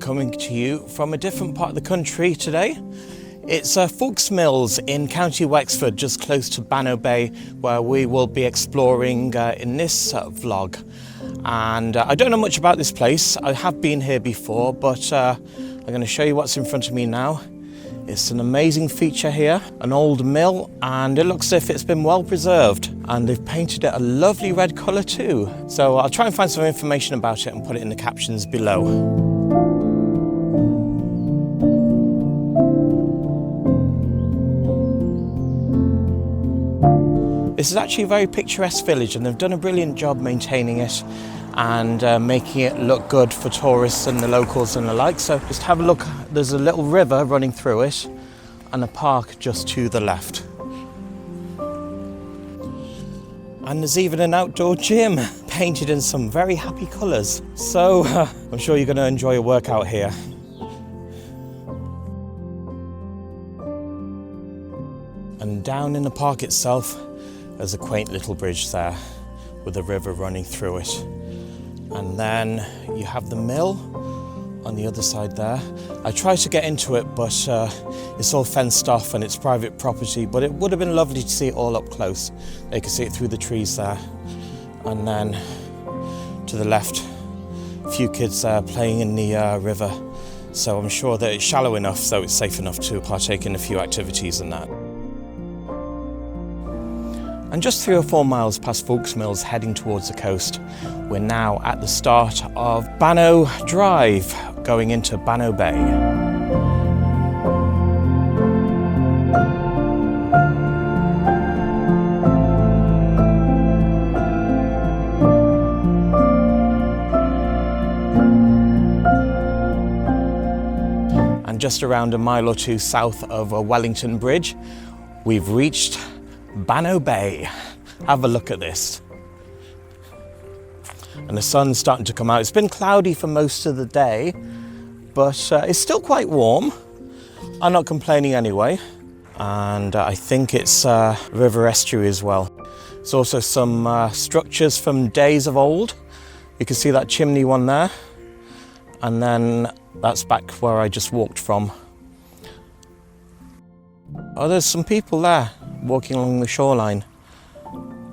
coming to you from a different part of the country today. It's Foulksmills in County Wexford, just close to Bannow Bay, where we will be exploring in this vlog. And I don't know much about this place. I have been here before, but I'm going to show you what's in front of me now. It's an amazing feature here, an old mill, and it looks as if it's been well preserved. And they've painted it a lovely red colour too. So I'll try and find some information about it and put it in the captions below. This is actually a very picturesque village, and they've done a brilliant job maintaining it and making it look good for tourists and the locals and the like. So just have a look. There's a little river running through it and a park just to the left. And there's even an outdoor gym painted in some very happy colours. So I'm sure you're going to enjoy a workout here. And down in the park itself, there's a quaint little bridge there with a river running through it. And then you have the mill on the other side there. I tried to get into it, but it's all fenced off and it's private property, but it would have been lovely to see it all up close. They could see it through the trees there. And then to the left, a few kids there playing in the river. So I'm sure that it's shallow enough so it's safe enough to partake in a few activities and that. And just 3 or 4 miles past Foulksmills, heading towards the coast, we're now at the start of Bannow Drive, going into Bannow Bay. And just around a mile or two south of Wellingtonbridge, we've reached Bannow Bay. Have a look at this. And the sun's starting to come out. It's been cloudy for most of the day, but it's still quite warm. I'm not complaining anyway. And I think it's a river estuary as well. There's also some structures from days of old. You can see that chimney one there. And then that's back where I just walked from. Oh, there's some people there walking along the shoreline.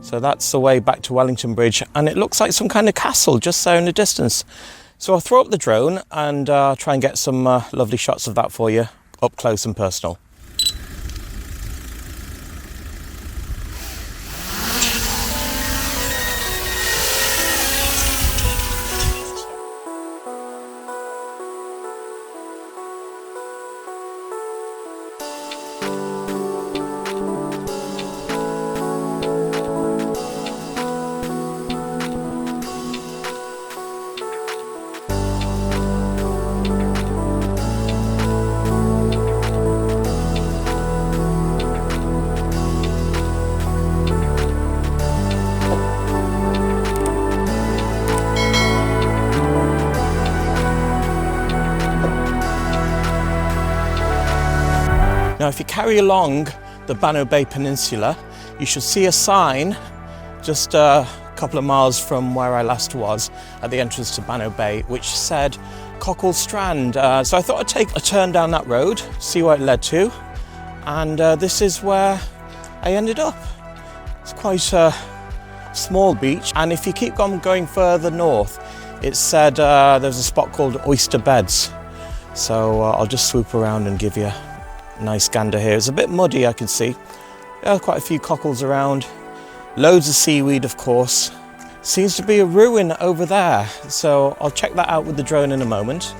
So that's the way back to Wellingtonbridge, and it looks like some kind of castle just there in the distance. So I'll throw up the drone and try and get some lovely shots of that for you, up close and personal. Now, if you carry along the Bannow Bay Peninsula, you should see a sign just a couple of miles from where I last was at the entrance to Bannow Bay, which said Cockle Strand. So I thought I'd take a turn down that road, see where it led to, and this is where I ended up. It's quite a small beach, and if you keep on going further north, it said there's a spot called Oyster Beds. So I'll just swoop around and give you nice gander here. It's a bit muddy, I can see. There are quite a few cockles around. Loads of seaweed, of course. Seems to be a ruin over there. So I'll check that out with the drone in a moment.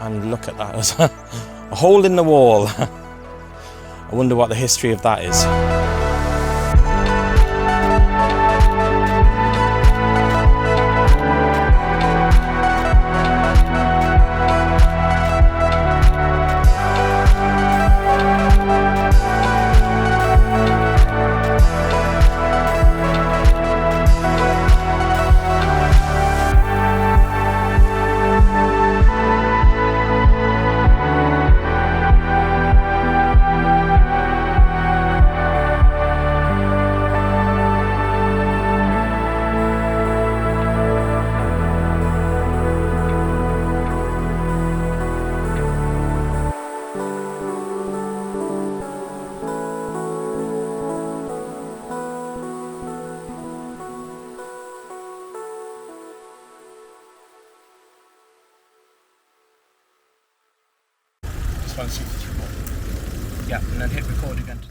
And look at that. There's a hole in the wall. I wonder what the history of that is. 61634. Yeah, and then hit record again.